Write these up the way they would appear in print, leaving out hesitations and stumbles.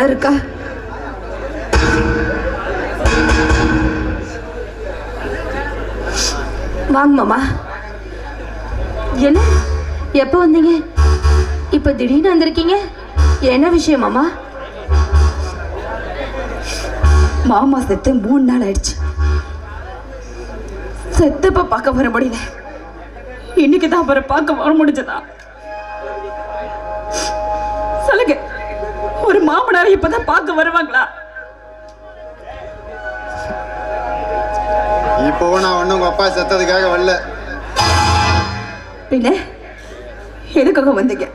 இருக்கா? வாங்க மாமா. என்ன எப்போ வந்தீங்க? இப்ப திடீர்னு வந்திருக்கீங்க, என்ன விஷயம் மாமா? மாமா செத்து 3 நாள் ஆயிடுச்சு. செத்தப்ப பார்க்க வர முடியல, இன்னைக்கு தான் அவரை பார்க்க வர முடிஞ்சதா? சொல்லுங்க, ஒரு மாமனார் இப்பதான் பார்க்க வருவாங்களா? இப்போ நான் ஒன்றும் உங்க அப்பா செத்ததுக்காக வரல. பின்ன எதுக்காக வந்தீங்க?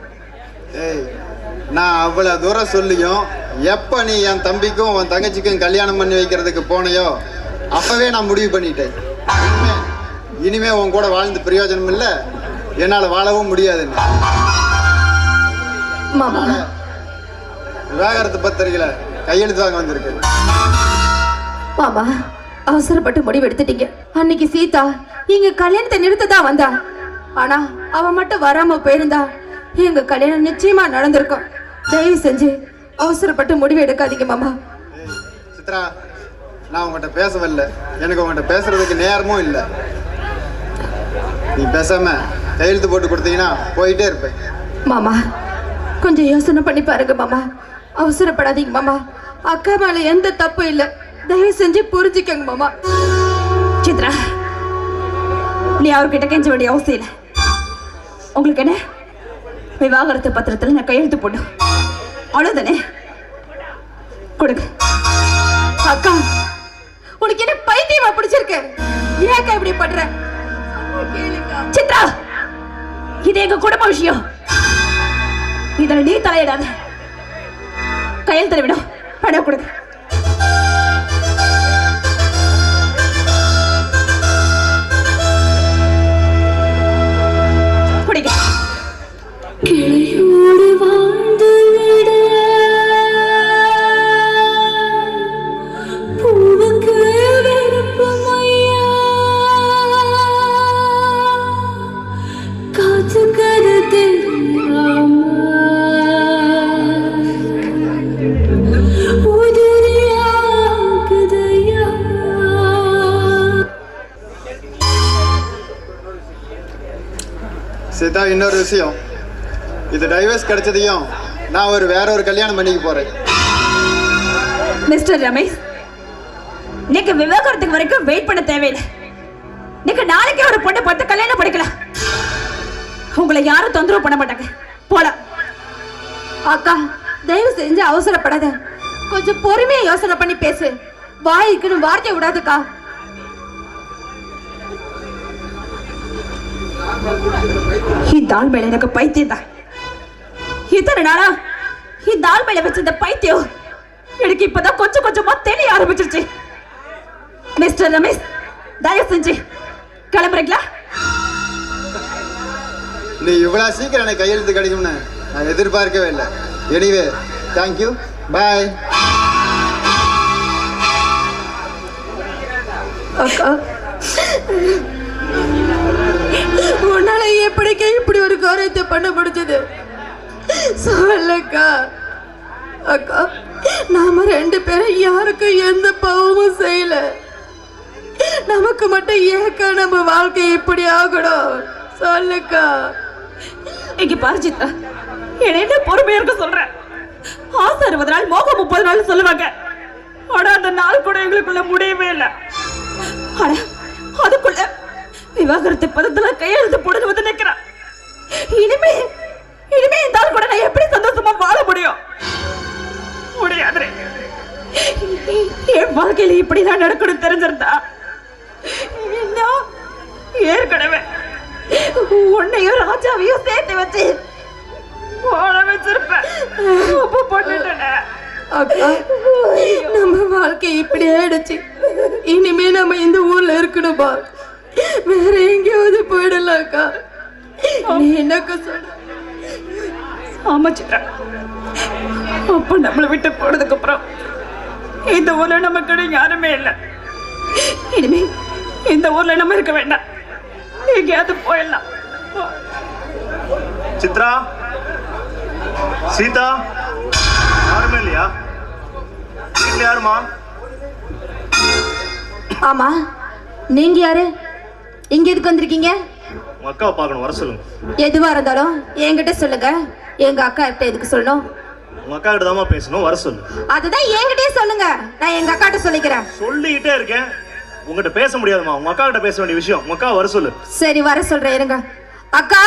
ஏய், நான் அவ்வளவு தூரம் சொல்லியும் எப்ப நீ என் தம்பிக்கும் உன் தங்கச்சிக்கும் கல்யாணம் பண்ணி வைக்கிறதுக்கு போனையோ அப்பவே நான் முடிவு பண்ணிட்டேன். இனிமே உன் கூட வாழ்ந்து பிரயோஜனம் இல்லை, என்னால வாழவும் முடியாதுன்னு. விவாகரத்து பத்திரிகையில கையெழுத்து வாங்க வந்திருக்கு. மாமா, அவசரப்பட்டு முடிவு எடுத்துட்டீங்க. அன்னைக்கு சீதா எங்க கல்யாணத்தை நிறுத்ததான் வந்தா. ஆனா அவ மட்டும் வராம போயிருந்தா எங்க கல்யாணம் நிச்சயமா நடந்திருக்கும். தயவு செஞ்சு அவசரப்பட்டு முடிவு எடுக்காதீங்க மாமா. சித்ரா, நான் உங்ககிட்ட பேசவில்லை, எனக்கு உங்ககிட்ட பேசுறதுக்கு நேரமும் இல்லை. நீ பேசாம கையெழுத்து போட்டு கொடுத்தீங்கன்னா போயிட்டே இருப்பேன். மாமா, கொஞ்சம் யோசனை பண்ணி பாருங்க மாமா. அவசரப்படாதீங்க மாமா. அக்கா மேல எந்த தப்பு இல்லை, தயவு செஞ்சு புரிஞ்சுக்கங்க மாமா. சித்ரா, நீ அவர்கிட்ட கெஞ்ச வேண்டிய அவசியம் இல்லை. உங்களுக்கு என்ன, விவாகரத்து பத்திரத்தில் நான் கையெழுத்து போடு, அவ்வளவுதானே? கொடுங்க. அக்கா, உனக்கு என்ன பைத்தியமா பிடிச்சிருக்கு? ஏக்கா இப்படி பண்ற? சித்ரா, இது எங்க குடும்ப விஷயம், இதுல நீ தலையிடாத. கையெழுத்து விடும், பணம் கொடுங்க. கிளையோடு வாழ்ந்து விட பூவுக்கு விருப்பமையா, காற்று கருத்து உதிரியாகுதையா. சீதா, இன்னொரு விஷயம், இது டைவர்ஸ் கிடைச்சதையும் நான் வேற ஒரு கல்யாணம் பண்ணிக்க போறேன். மிஸ்டர் ரமேஷ், நீங்க விவாகரத்துக்கு வரைக்கும் வெயிட் பண்ண தேவையில்லை. நீங்க நாளைக்கே ஒரு பொண்ணை பார்த்து கல்யாணம் பண்ணிக்கலாம். உங்களை யாரும் தொந்தரவு பண்ண மாட்டாங்க. போலாம். அக்கா, தயவு செஞ்சு அவசரப்படாத, கொஞ்சம் பொறுமையா யோசனை பண்ணி பேசு. வாய்க்குன்னு வார்த்தை விடாதுக்கா. இந்த ஆள் மேல எனக்கு பைத்தியம் தான். இத்தனை நாளா இந்த ஆள் மேல வச்சிருந்த பைத்தியம் எனக்கு இப்பதான் கொஞ்சம் கொஞ்சமா தெரிய ஆரம்பிச்சிருச்சு. மிஸ்டர் ரமேஷ், தயவு செஞ்சு கிளம்புறீங்களா? நீ இவ்வளவு சீக்கிரம் எனக்கு கையெழுத்து கிடைக்கும்னு நான் எதிர்பார்க்கவே இல்லை. எனிவே, தேங்க்யூ, பாய். அக்கா, உன்னால எப்படிக்கா இப்படி ஒரு காரியத்தை பண்ண முடிஞ்சது? சொல்லக்கா. அக்கா, நாம 2 பேரும் யாருக்கும் எந்த பாவமும் செய்யல. நமக்கு மட்டும் ஏக்கா நம்ம வாழ்க்கை இப்படி ஆகணும்? சொல்லுக்கா. இங்க பாரு சித்ரா, என்ன பொறுமையா இருக்க சொல்றேன். ஆசை 60 நாள், மோகம் 30 நாள் சொல்லுவாங்க. ஆனா அந்த நாள் கூட எங்களுக்குள்ள முடியவே இல்லை. ஆனா அதுக்குள்ள விவாகரத்து பதத்துல கையெழுத்து போடுன்னு வந்து நிக்கிறேன். இனிமே இந்த ஆள் கூட நான் எப்படி சந்தோஷமா வாழ முடியும்? முடியாது. என் வாழ்க்கையில இப்படி நான் நடக்கணும் தெரிஞ்சிருந்தா ஏற்கனவே உன்னையும் ராஜாவையும் சேர்த்து வச்சு வாழ வச்சிருப்பேன். அக்கா, நம்ம வாழ்க்கை இப்படி ஆயிடுச்சு. இனிமே நம்ம இந்த ஊர்ல இருக்கணும்பா, வேற எங்கேயாவது போயிடலாம். அக்கா, நீ என்னக்கா சொல்ற? ஆமா சித்ரா, அப்ப நம்மளை விட்டு போனதுக்கு அப்புறம் இந்த ஊர்ல நமக்கு யாருமே இல்லை. இனிமே இந்த ஊர்ல நம்ம இருக்க வேண்டாம், எங்கேயாவது போயிடலாம். சித்ரா, சீதா, யாருமே இல்லையா? வீட்டுல யாருமா? ஆமா, நீங்க யாரு? இங்க எதுக்கு வந்திருக்கீங்க? உங்க அக்காவை பார்க்கணும், வர சொல்லுங்க. எதுவா இருந்தாலும் என்கிட்ட சொல்லுங்க. எங்க அக்கா கிட்ட எதுக்கு சொல்லணும்? உங்க அக்கா கிட்ட தாமா பேசணும், வர சொல்லு. அதுதான் என்கிட்டயே சொல்லுங்க, நான் எங்க அக்கா கிட்ட சொல்லிக்கிறேன். சொல்லிக்கிட்டே இருக்கேன், உங்ககிட்ட பேச முடியாதுமா. உங்க அக்கா கிட்ட பேச வேண்டிய விஷயம். உங்க அக்கா வர சொல்லு. சரி, வர சொல்றேன், இருங்க. அக்கா,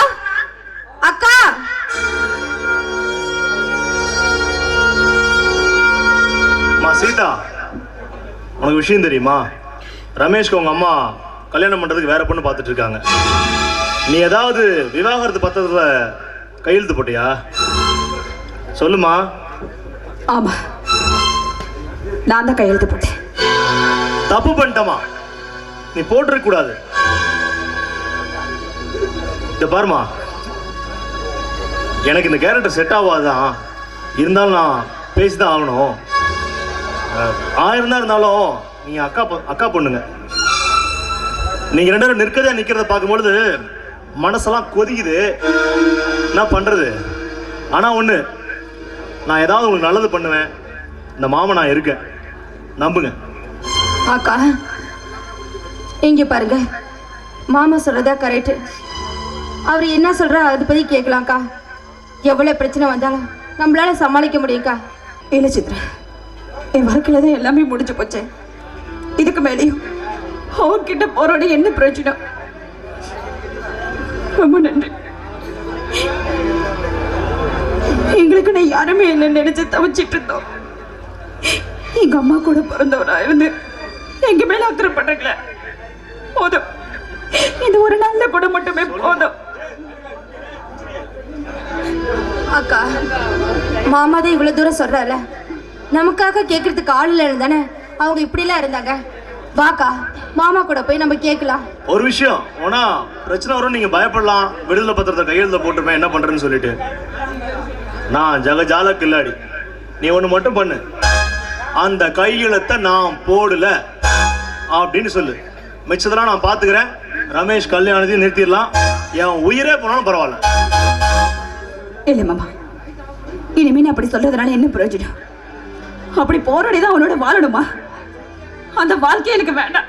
அக்கா. சீதா, உனக்கு விஷயம் தெரியுமா? ரமேஷ்க்கு உங்க அம்மா கல்யாணம் பண்றதுக்கு வேற பொண்ணு பார்த்துட்டு இருக்காங்க. நீ ஏதாவது விவாகரத்து பத்திரத்துல கையெழுத்து போட்டியா? சொல்லுமா. ஆமா, நான் தான் கையெழுத்து போட்டேன். தப்பு பண்ணிட்டமா, நீ போட்டிருக்க கூடாது. இந்த பாருமா, எனக்கு இந்த கேரக்டர் செட் ஆகாதான், இருந்தாலும் நான் பேசிதான் ஆகணும். ஆயிரம் தான் இருந்தாலும் நீங்க அக்கா பொண்ணுங்க. நீங்க ரெண்டு பேரும் நிற்கிறத பார்க்கும்பொழுது மனசெல்லாம் கொதிக்குது. என்ன பண்றது? ஆனா ஒண்ணு, நான் ஏதாவது உங்களுக்கு நல்லது பண்ணுவேன். இந்த மாமா நான் இருக்கேன், நம்புங்க. அக்கா, இங்க பாருங்க, மாமா சொல்றதா கரெக்ட். அவர் என்ன சொல்றா அதை பத்தி கேட்கலாம்க்கா. எவ்வளவு பிரச்சனை வந்தாலும் நம்மளால சமாளிக்க முடியும்க்கா. இல்ல சித்ரா, என் வாழ்க்கையில தான் எல்லாமே முடிஞ்சு போச்சு. இதுக்கு மேலேயும் அவர்கிட்ட போறோட என்ன பிரயோஜனம்? ரொம்ப நன்றி. எங்களுக்கு நான் யாருமே என்ன நினைச்சு தவிச்சிட்டு இருந்தோம். எங்க அம்மா கூட பிறந்தவரா இருந்து எங்க மேல அக்கறைப்படுறீங்களே, போதும். இது ஒரு நல்ல கூட மட்டுமே போதும். அக்கா, மாமா தான் இவ்வளவு தூரம் சொல்றாரு, நமக்காக கேட்கறதுக்கு ஆள் இல்லைன்னு தானே அவங்க இப்படிலாம் இருந்தாங்க. வாக்கா, மாமா கூட போய் நம்ம கேட்கலாம். ஒரு விஷயம், ஆனா பிரச்சனை வரும், நீங்க பயப்படலாம். விடுதலை பத்திரத்தை கையெழுத்த போட்டுருப்பேன், என்ன பண்றேன்னு சொல்லிட்டு. நான் ஜகஜால கில்லாடி. நீ ஒண்ணு மட்டும் பண்ணு, அந்த கையெழுத்தை நான் போடல அப்படின்னு சொல்லு. மிச்சதெல்லாம் நான் பாத்துக்கிறேன். ரமேஷ் கல்யாணத்தையும் நிறுத்திடலாம். என் உயிரே போனாலும் பரவாயில்ல. இல்ல மாமா, இனிமே அப்படி சொல்றதுனால என்ன பிரயோஜனம்? அப்படி போராடிதான் அவனோட வாழணுமா? அந்த வாழ்க்கை எனக்கு வேண்டாம்.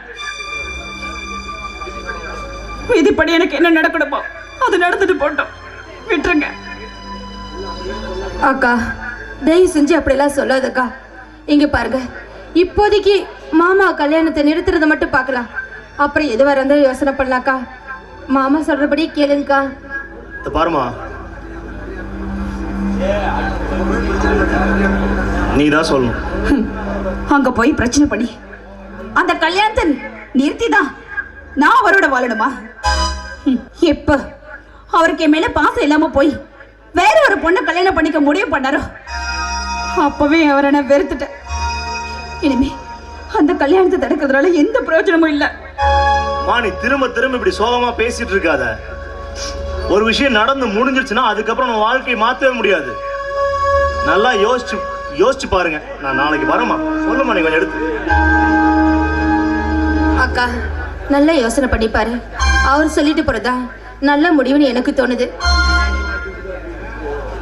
விதிப்படி எனக்கு என்ன நடக்கணுமோ அது நடந்துட்டு போட்டோம், விட்டுருங்க. அக்கா, தயவு செஞ்சு அப்படிலாம் சொல்லாதக்கா. இங்க பாருங்க, இப்போதைக்கு மாமா கல்யாணத்தை நிறுத்துறதை மட்டும் பார்க்கலாம். அப்புறம் எது வர யோசனை பண்ணலாக்கா. மாமா சொல்றபடி கேளுங்கக்கா. பாருமா, நீ தான் சொல்லணும். அங்க போய் பிரச்சனை பண்ணி அந்த கல்யாணத்தை நிறுத்திதான் நான் அவரோட வாழணுமா? எப்ப அவருக்கு என் மேல பாசம் இல்லாம போய் வேற ஒரு பொண்ணை கல்யாணம் பண்ணிக்க முடிவு பண்ணாரோ அப்பவே அவரை நான் வெறுத்துட்டேன். இனிமே அந்த கல்யாணத்தை தடுக்கிறதுனால எந்த பிரயோஜனமும் இல்ல. நீ திரும்ப திரும்ப இப்படி சோகமா பேசிட்டு இருக்காத. ஒரு விஷயம் நடந்து முடிஞ்சிருச்சுன்னா அதுக்கப்புறம் நம்ம வாழ்க்கையை மாற்றவே முடியாது. நல்லா யோசிச்சு பாருங்க. நான் நாளைக்கு வரமா, சொல்லுமா, நீ கொஞ்சம் எடுத்து. அக்கா, நல்லா யோசனை பண்ணிப்பாரு. அவர் சொல்லிட்டு போறதா நல்ல முடிவுன்னு எனக்கு தோணுது.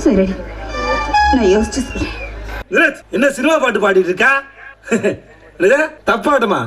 சரி, நான் யோசிச்சு சொல்றேன். என்ன சினிமா பாட்டு பாடிட்டு இருக்கா? தப்பாட்டமா?